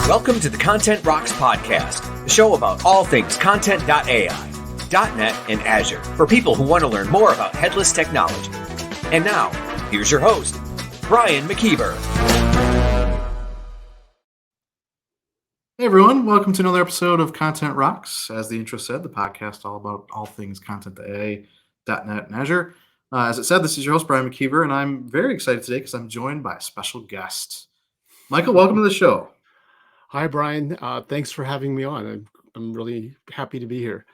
Welcome to the Kontent Rocks podcast, the show about all things Kontent.ai, .NET, and Azure for people who want to learn more about headless technology. And now, here's your host, Brian McKeiver. Hey everyone, welcome to another episode of Kontent Rocks. As the intro said, the podcast all about all things Kontent.ai, .NET, and Azure. As it said, this is your host, Brian McKeiver, and I'm very excited today because I'm joined by a special guest. Michael, welcome to the show. Hi, Brian. Thanks for having me on. I'm really happy to be here.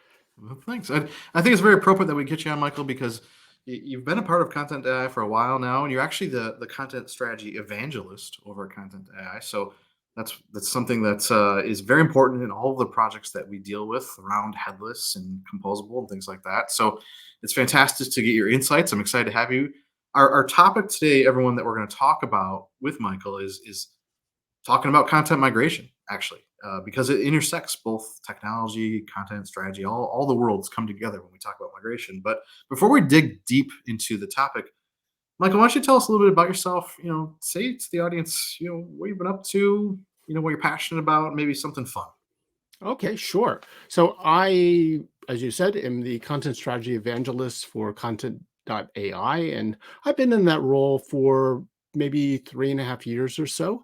Well, thanks. I think it's very appropriate that we get you on, Michael, because you've been a part of Kontent.ai for a while now, and you're actually the content strategy evangelist over at Kontent.ai. So that's something that is very important in all of the projects that we deal with around headless and composable and things like that. So it's fantastic to get your insights. I'm excited to have you. Our topic today, everyone, that we're going to talk about with Michael is talking about content migration, actually, because it intersects both technology, content strategy, all the worlds come together when we talk about migration. But before we dig deep into the topic, Michael, why don't you tell us a little bit about yourself? Say to the audience, what you've been up to, what you're passionate about, maybe something fun. Okay, sure. So I, as you said, am the content strategy evangelist for Kontent.ai, and I've been in that role for maybe 3.5 years or so.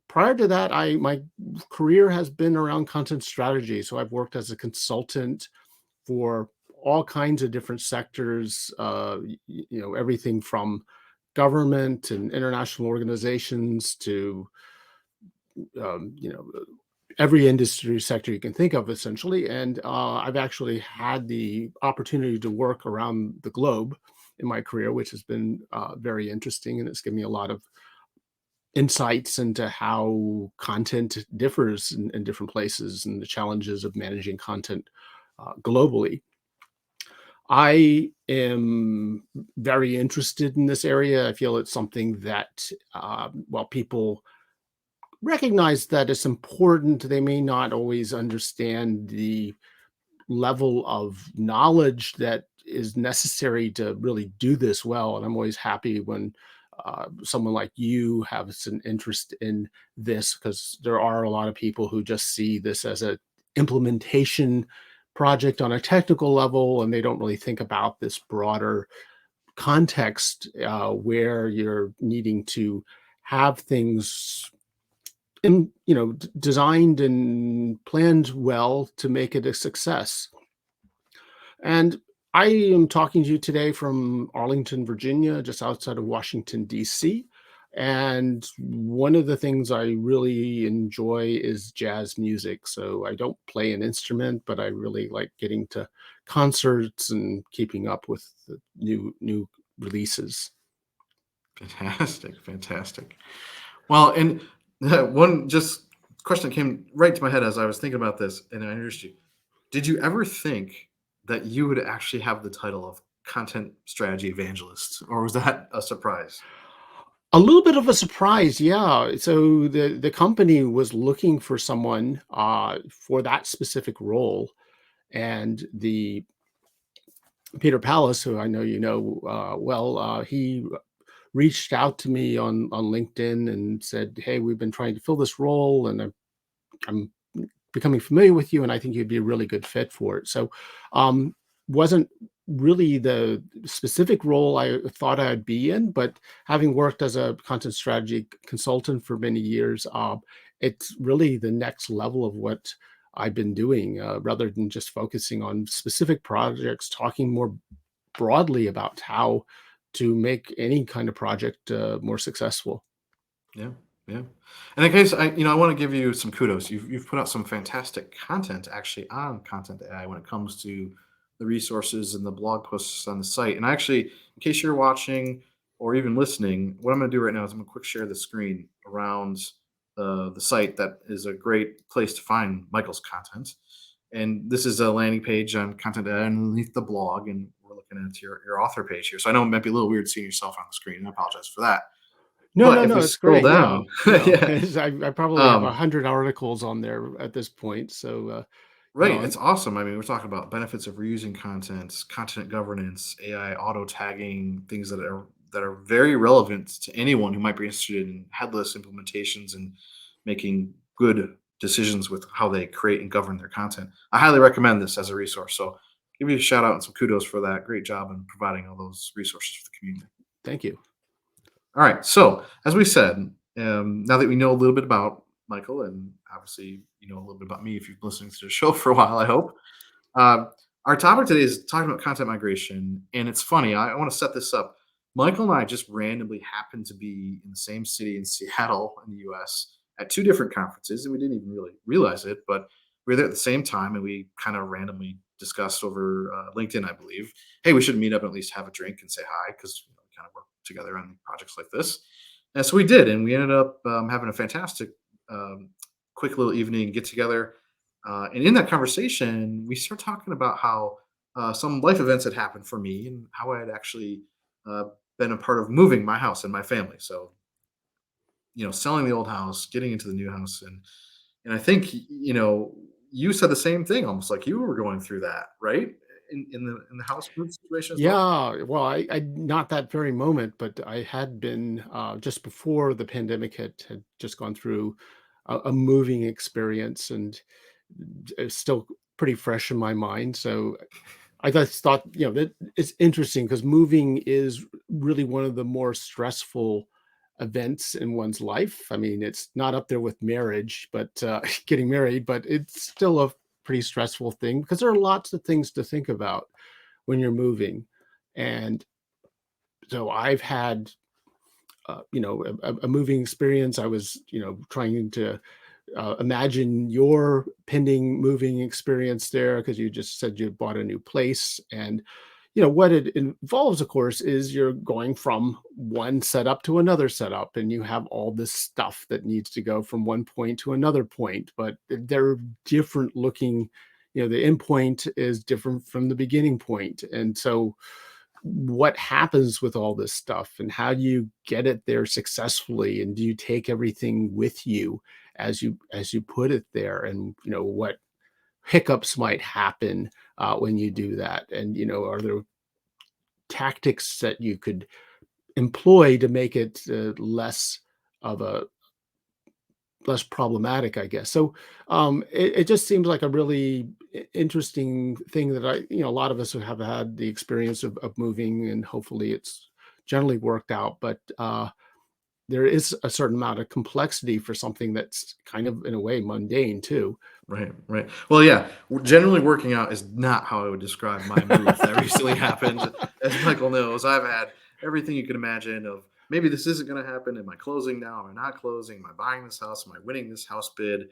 Prior to that, my career has been around content strategy. So I've worked as a consultant for all kinds of different sectors, everything from government and international organizations to, every industry sector you can think of, essentially. And I've actually had the opportunity to work around the globe in my career, which has been very interesting. And it's given me a lot of insights into how content differs in different places and the challenges of managing content globally. I am very interested in this area. I feel it's something that, while people recognize that it's important, they may not always understand the level of knowledge that is necessary to really do this well. And I'm always happy when someone like you has an interest in this, because there are a lot of people who just see this as an implementation project on a technical level, and they don't really think about this broader context where you're needing to have things designed and planned well to make it a success. And I am talking to you today from Arlington, Virginia, just outside of Washington, D.C. And one of the things I really enjoy is jazz music. So I don't play an instrument, but I really like getting to concerts and keeping up with the new releases. Fantastic. Well, and one just question that came right to my head as I was thinking about this, and I introduced you. Did you ever think that you would actually have the title of content strategy evangelist, or was that a surprise? A little bit of a surprise, yeah. So the company was looking for someone for that specific role, and the Peter Pallas, who I know you know well, he reached out to me on LinkedIn and said, "Hey, we've been trying to fill this role, and I'm becoming familiar with you, and I think you'd be a really good fit for it." So wasn't really the specific role I thought I'd be in, but having worked as a content strategy consultant for many years, it's really the next level of what I've been doing, rather than just focusing on specific projects, talking more broadly about how to make any kind of project more successful. Yeah. And in case I want to give you some kudos. You've put out some fantastic content actually on Kontent.ai when it comes to the resources and the blog posts on the site. And actually, in case you're watching or even listening, what I'm going to do right now is I'm going to quick share the screen around the site. That is a great place to find Michael's content. And this is a landing page on Kontent.ai underneath the blog, and we're looking at your author page here. So I know it might be a little weird seeing yourself on the screen, and I apologize for that. No, But if we it's scroll great. down, yeah. I probably have 100 articles on there at this point. So, Right, it's awesome. I mean, we're talking about benefits of reusing content, content governance, AI auto tagging, things that are very relevant to anyone who might be interested in headless implementations and making good decisions with how they create and govern their content. I highly recommend this as a resource. So give you a shout out and some kudos for that. Great job in providing all those resources for the community. Thank you. All right. So as we said, now that we know a little bit about Michael, and obviously you know a little bit about me if you've been listening to the show for a while, I hope. Uh, our topic today is talking about content migration, and it's funny. I want to set this up. Michael and I just randomly happened to be in the same city in Seattle, in the U.S., at two different conferences, and we didn't even really realize it. But we were there at the same time, and we kind of randomly discussed over LinkedIn, I believe. Hey, we should meet up and at least have a drink and say hi because we kind of work together on projects like this. And so we did, and we ended up having a fantastic, um, quick little evening get together. And in that conversation, we start talking about how some life events had happened for me and how I had actually uh, been a part of moving my house and my family. So, you know, selling the old house, getting into the new house, and I think you know you said the same thing, almost like you were going through that, right? In the house move situation as well. Yeah, well, I not that very moment, but I had been just before the pandemic had just gone through a moving experience, and it's still pretty fresh in my mind. So I just thought, that it's interesting because moving is really one of the more stressful events in one's life. I mean, it's not up there with marriage, but getting married, but it's still a pretty stressful thing because there are lots of things to think about when you're moving. And so I've had, a moving experience. I was, trying to imagine your pending moving experience there because you just said you bought a new place. And, what it involves, of course, is you're going from one setup to another setup, and you have all this stuff that needs to go from one point to another point, but they're different looking. The end point is different from the beginning point. And so what happens with all this stuff and how do you get it there successfully, and do you take everything with you as you put it there, and what hiccups might happen when you do that, and are there tactics that you could employ to make it of a less problematic, I guess. So it just seems like a really interesting thing that a lot of us who have had the experience of moving, and hopefully it's generally worked out. But there is a certain amount of complexity for something that's kind of in a way mundane too. Right, right. Well, yeah, generally working out is not how I would describe my move that recently happened. As Michael knows, I've had everything you can imagine of maybe this isn't going to happen. Am I closing now? Am I not closing? Am I buying this house? Am I winning this house bid?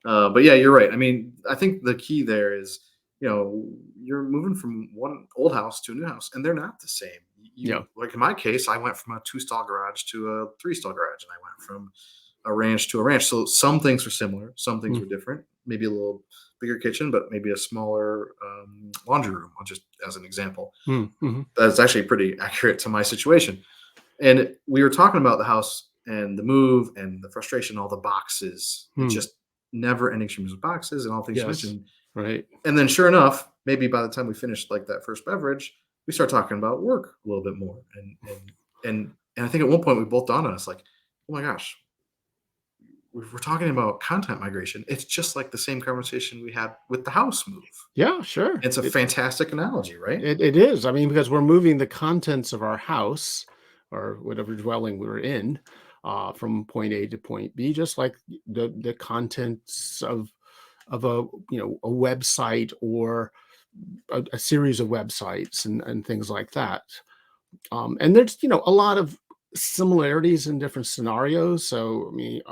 But yeah, you're right. I mean, I think the key there is, you're moving from one old house to a new house, and they're not the same. Yeah. Like in my case, I went from a two-stall garage to a three-stall garage, and I went from a ranch to a ranch. So some things were similar, some things Mm, were different. Maybe a little bigger kitchen, but maybe a smaller laundry room, just as an example. mm, mhm. That's actually pretty accurate to my situation. And we were talking about the house and the move and the frustration, all the boxes, it Mm. just never ending streams of boxes and all things you Yes. mentioned. Right. And then sure enough, maybe by the time we finished like that first beverage, we start talking about work a little bit more. And I think at one point we both dawned on us like, oh my gosh, we're talking about content migration. It's just like the same conversation we had with the house move. Yeah, sure. It's a fantastic analogy, right? It is. I mean, because we're moving the contents of our house or whatever dwelling we're in from point A to point B, just like the contents of a website or a series of websites and things like that. And there's a lot of similarities in different scenarios. So I mean,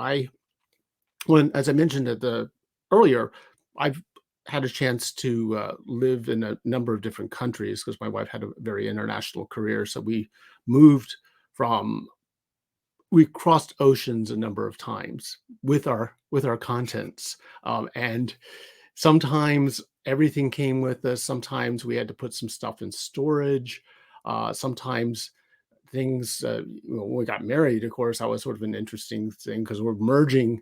when as I mentioned at the earlier, I've had a chance to live in a number of different countries because my wife had a very international career. So moved from we crossed oceans a number of times with our contents, and sometimes everything came with us. Sometimes we had to put some stuff in storage. Sometimes things when we got married, of course, that was sort of an interesting thing because we're merging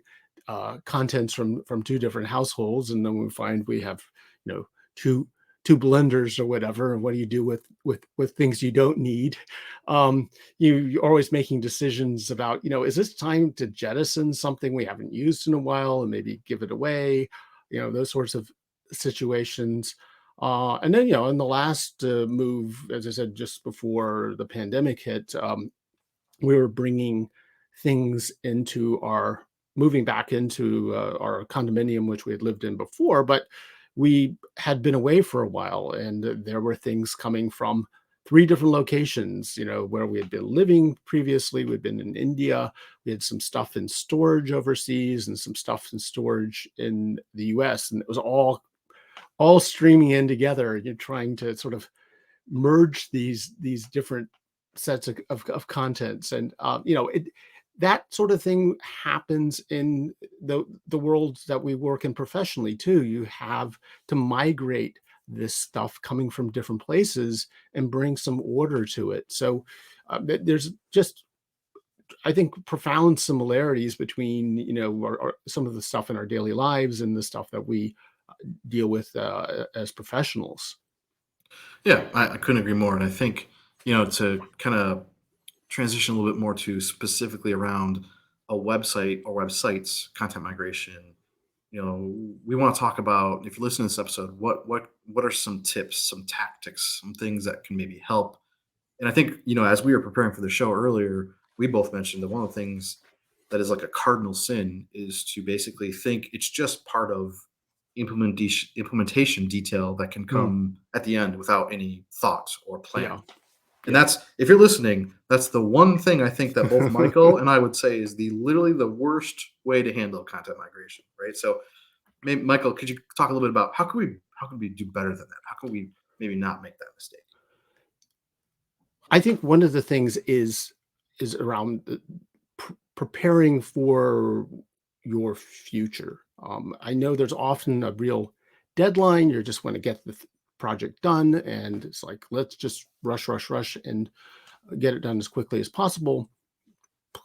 contents from two different households, and then we find we have two two blenders or whatever, and what do you do with things you don't need? You're always making decisions about, is this time to jettison something we haven't used in a while and maybe give it away? Those sorts of situations. And then, in the last move, as I said, just before the pandemic hit, we were bringing things moving back into our condominium, which we had lived in before, but we had been away for a while, and there were things coming from three different locations, where we had been living previously. We'd been in India. We had some stuff in storage overseas and some stuff in storage in the US. And it was all streaming in together. You're trying to sort of merge these different sets of contents. And, that sort of thing happens in the world that we work in professionally too. You have to migrate this stuff coming from different places and bring some order to it. So there's just, I think, profound similarities between, some of the stuff in our daily lives and the stuff that we deal with as professionals. Yeah, I couldn't agree more. And I think, to kind of transition a little bit more to specifically around a website or websites content migration, we want to talk about, if you're listening to this episode, what are some tips, some tactics, some things that can maybe help. And I think, as we were preparing for the show earlier, we both mentioned that one of the things that is like a cardinal sin is to basically think it's just part of implementation detail that can Mm, come at the end without any thought or yeah. plan. And that's, if you're listening, that's the one thing I think that both Michael and I would say is literally the worst way to handle content migration, right? So, maybe Michael, could you talk a little bit about how can we do better than that? How can we maybe not make that mistake? I think one of the things is around preparing for your future. I know there's often a real deadline. You just want to get the project done, and it's like, let's just rush, and get it done as quickly as possible.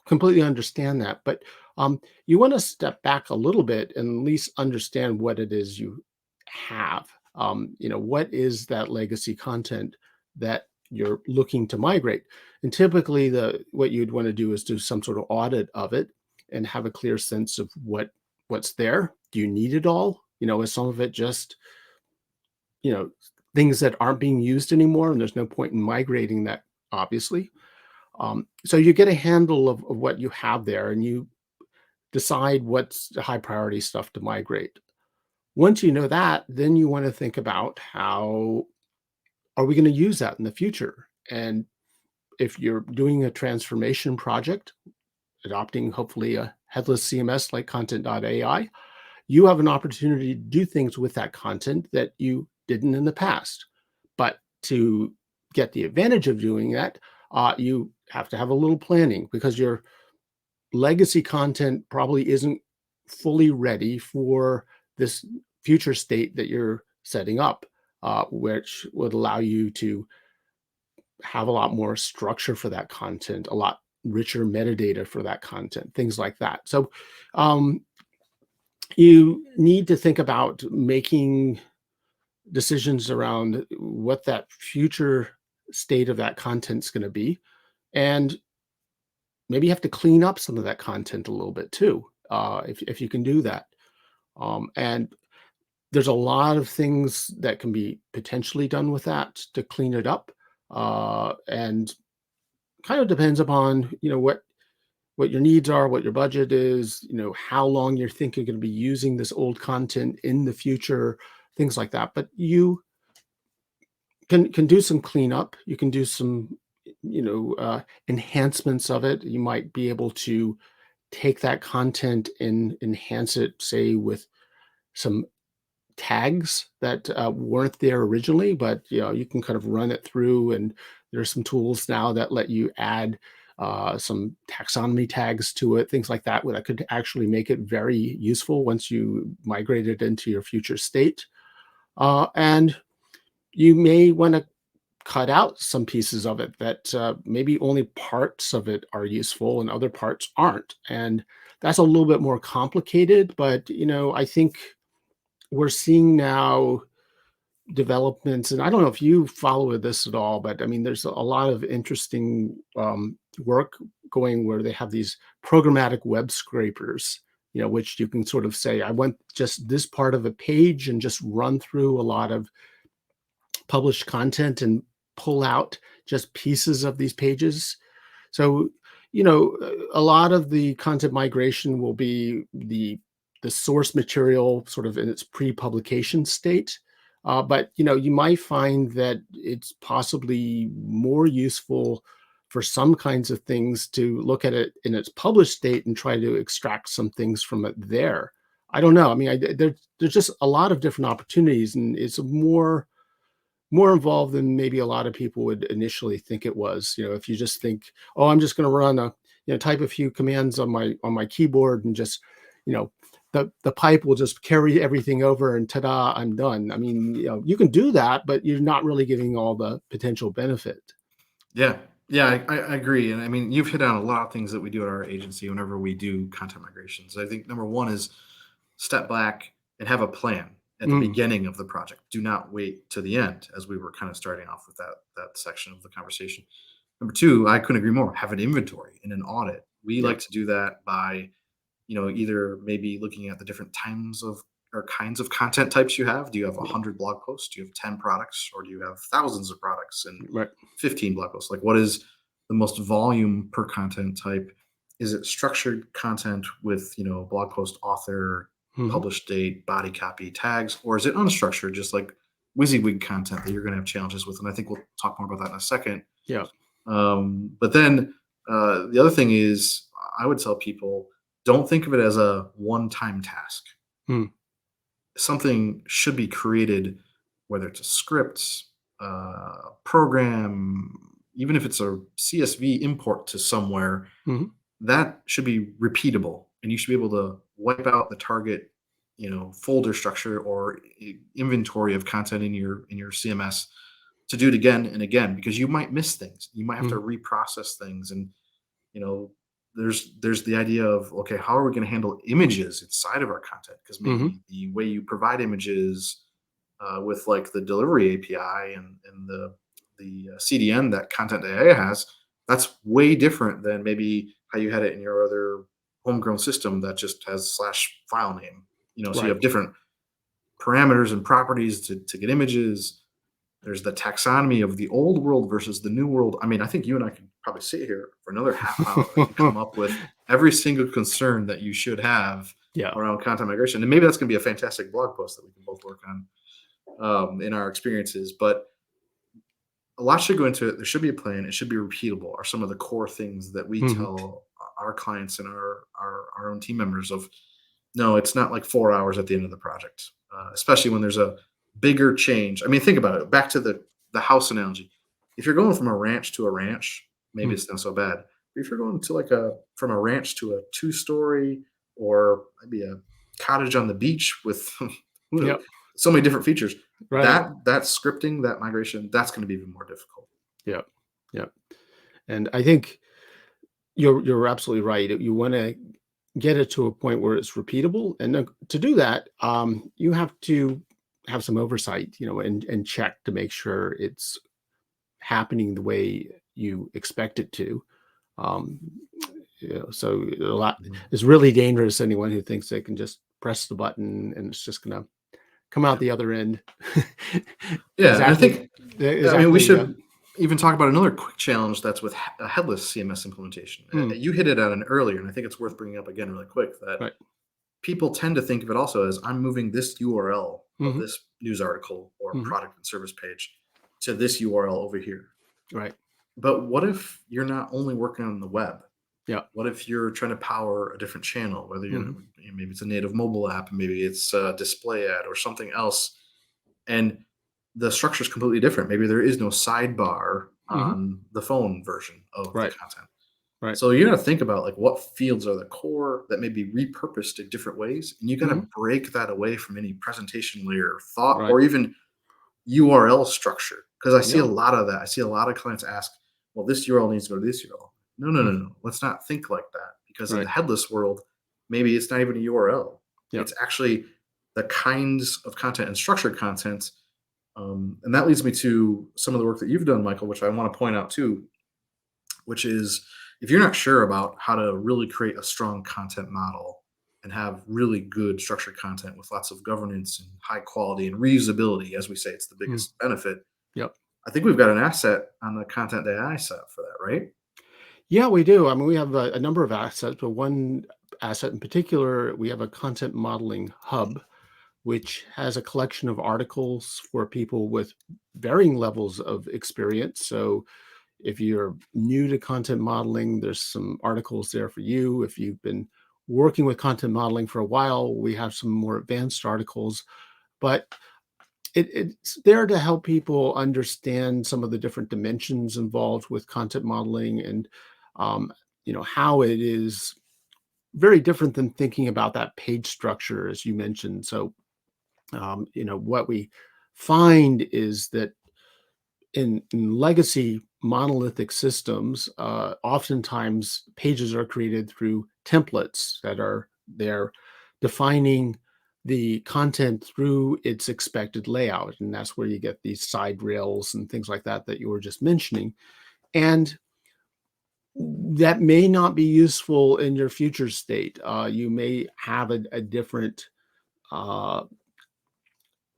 Completely understand that, but you want to step back a little bit and at least understand what it is you have. What is that legacy content that you're looking to migrate? And typically, what you'd want to do is do some sort of audit of it and have a clear sense of what's there. Do you need it all? Is some of it just things that aren't being used anymore, and there's no point in migrating that, obviously. So you get a handle of what you have there, and you decide what's the high priority stuff to migrate. Once you know that, then you want to think about how are we going to use that in the future? And if you're doing a transformation project, adopting hopefully a headless CMS like Kontent.ai, you have an opportunity to do things with that content that you didn't in the past. But to get the advantage of doing that, you have to have a little planning, because your legacy content probably isn't fully ready for this future state that you're setting up, which would allow you to have a lot more structure for that content, a lot richer metadata for that content, things like that. So you need to think about making decisions around what that future state of that content is going to be. And maybe you have to clean up some of that content a little bit too, if you can do that. And there's a lot of things that can be potentially done with that to clean it up. And kind of depends upon, what your needs are, what your budget is, how long you think you're going to be using this old content in the future, things like that. But you can do some cleanup. You can do some, enhancements of it. You might be able to take that content and enhance it, say, with some tags that weren't there originally, but you can kind of run it through, and there's some tools now that let you add some taxonomy tags to it, things like that, where that could actually make it very useful once you migrate it into your future state. And you may want to cut out some pieces of it that maybe only parts of it are useful and other parts aren't. And that's a little bit more complicated, but I think we're seeing now developments, and I don't know if you follow this at all, but I mean, there's a lot of interesting work going where they have these programmatic web scrapers, which you can sort of say, I want just this part of a page and just run through a lot of published content and pull out just pieces of these pages. So, a lot of the content migration will be the source material sort of in its pre-publication state. But, you might find that it's possibly more useful for some kinds of things to look at it in its published state and try to extract some things from it there. I don't know. I mean, there's just a lot of different opportunities, and it's more involved than maybe a lot of people would initially think it was. If you just think, oh, I'm just going to run type a few commands on my keyboard and just, the pipe will just carry everything over and ta-da, I'm done. I mean, you can do that, but you're not really getting all the potential benefit. Yeah. I agree. And I mean, you've hit on a lot of things that we do at our agency whenever we do content migrations. I think number one is step back and have a plan at the beginning of the project. Do not wait to the end, as we were kind of starting off with that section of the conversation. Number two, I couldn't agree more. Have an inventory and an audit. We like to do that by, either maybe looking at the different times of or kinds of content types you have. Do you have 100 blog posts? Do you have 10 products? Or do you have thousands of products and 15 blog posts? Like, what is the most volume per content type? Is it structured content with, blog post author, published date, body copy, tags, or is it unstructured, just like WYSIWYG content that you're going to have challenges with? And I think we'll talk more about that in a second. Yeah. But then the other thing is, I would tell people, don't think of it as a one-time task. Something should be created, whether it's a script, program, even if it's a CSV import to somewhere, that should be repeatable. And you should be able to wipe out the target, folder structure or inventory of content in your CMS to do it again and again, because you might miss things. You might have to reprocess things. And, there's the idea of, okay, how are we going to handle images inside of our content? Because maybe the way you provide images with like the delivery API and the CDN that Kontent.ai has, that's way different than maybe how you had it in your other homegrown system that just has /file name. So you have different parameters and properties to get images. There's the taxonomy of the old world versus the new world. I mean, I think you and I could probably sit here for another half hour and come up with every single concern that you should have around content migration. And maybe that's going to be a fantastic blog post that we can both work on in our experiences. But a lot should go into it. There should be a plan. It should be repeatable, are some of the core things that we tell our clients and our own team members of, no, it's not like 4 hours at the end of the project, especially when there's a bigger change. I mean, think about it. Back to the house analogy. If you're going from a ranch to a ranch, maybe it's not so bad. But if you're going to from a ranch to a 2-story or maybe a cottage on the beach with so many different features, that scripting, that migration, that's going to be even more difficult. Yeah. And I think you're absolutely right. You want to get it to a point where it's repeatable, and to do that, you have to have some oversight, and check to make sure it's happening the way you expect it to. So a lot is really dangerous. Anyone who thinks they can just press the button and it's just going to come out the other end. I think, I mean, we should even talk about another quick challenge that's with a headless CMS implementation. You hit it on earlier, and I think it's worth bringing up again really quick, that people tend to think of it also as, I'm moving this URL of this news article or product and service page to this URL over here. Right. But what if you're not only working on the web? Yeah. What if you're trying to power a different channel, whether maybe it's a native mobile app, maybe it's a display ad or something else, and the structure is completely different. Maybe there is no sidebar on the phone version of the content. Right. So you got to think about, like, what fields are the core that may be repurposed in different ways, and you got to break that away from any presentation layer thought or even URL structure. Because I see a lot of that. I see a lot of clients ask, well, this URL needs to go to this URL. No. Let's not think like that, because in the headless world, maybe it's not even a URL. It's actually the kinds of content and structured content And that leads me to some of the work that you've done, Michael, which I want to point out too, which is if you're not sure about how to really create a strong content model and have really good structured content with lots of governance and high quality and reusability, as we say, it's the Mm, biggest benefit. yep. I think we've got an asset on the Content AI side for that, right? Yeah, we do. I mean, we have a number of assets, but one asset in particular, we have a content modeling hub, which has a collection of articles for people with varying levels of experience. So if you're new to content modeling, there's some articles there for you. If you've been working with content modeling for a while, we have some more advanced articles. But it's there to help people understand some of the different dimensions involved with content modeling and um, how it is very different than thinking about that page structure as you mentioned. So what we find is that in legacy monolithic systems, oftentimes pages are created through templates that are there defining the content through its expected layout. And that's where you get these side rails and things like that that you were just mentioning. And that may not be useful in your future state. You may have a different uh,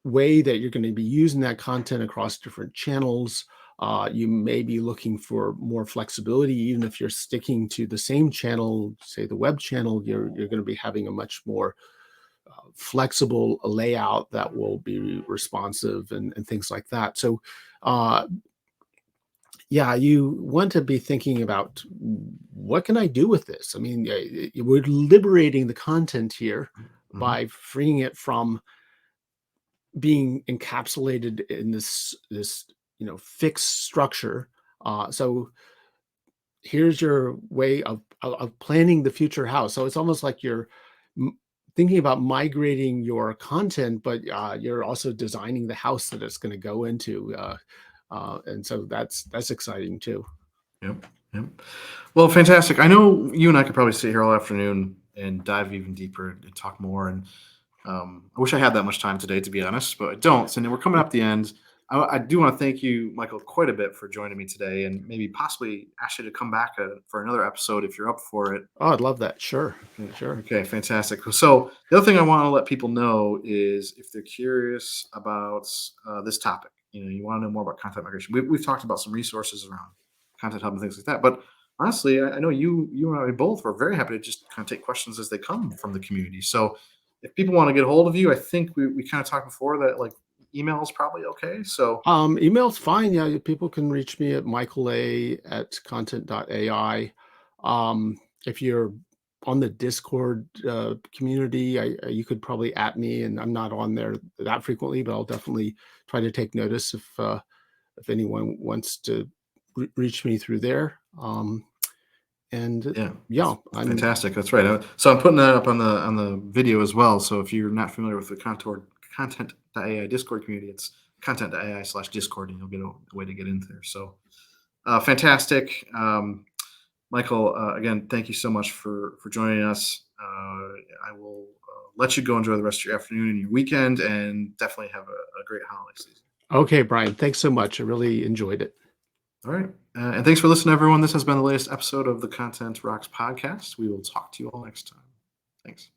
way that you're going to be using that content across different channels. You may be looking for more flexibility, even if you're sticking to the same channel, say the web channel, you're going to be having a much more flexible layout that will be responsive and things like that. So, uh, yeah, you want to be thinking about what can I do with this? I mean, we're liberating the content here Mhm. by freeing it from being encapsulated in this fixed structure. So here's your way of planning the future house. So it's almost like you're m- thinking about migrating your content, but you're also designing the house that it's going to go into. And so that's exciting too. Yep. Yep. Well, fantastic. I know you and I could probably sit here all afternoon and dive even deeper and talk more. And I wish I had that much time today, to be honest, but I don't. So we're coming up the end. I do want to thank you, Michael, quite a bit for joining me today, and maybe possibly ask you to come back for another episode if you're up for it. Oh, I'd love that. Sure, Okay. sure. Okay, fantastic. So the other thing I want to let people know is if they're curious about this topic, you want to know more about content migration. We've talked about some resources around Content Hub and things like that. But honestly, I know you and I both were very happy to just kind of take questions as they come from the community. So if people want to get a hold of you, I think we kind of talked before that like email is probably okay. So Email's fine. Yeah, people can reach me at michaela@kontent.ai. If you're on the Discord community, you could probably at me, and I'm not on there that frequently, but I'll definitely try to take notice if anyone wants to reach me through there. And yeah, yeah, that's fantastic. That's right. So I'm putting that up on the video as well. So if you're not familiar with the Content.ai Discord community, it's Content.ai/Discord, and you'll get a way to get into there. So fantastic, Michael. Again, thank you so much for joining us. I will let you go enjoy the rest of your afternoon and your weekend, and definitely have a great holiday season. Okay, Brian. Thanks so much. I really enjoyed it. All right. And thanks for listening, everyone. This has been the latest episode of the Content Rocks podcast. We will talk to you all next time. Thanks.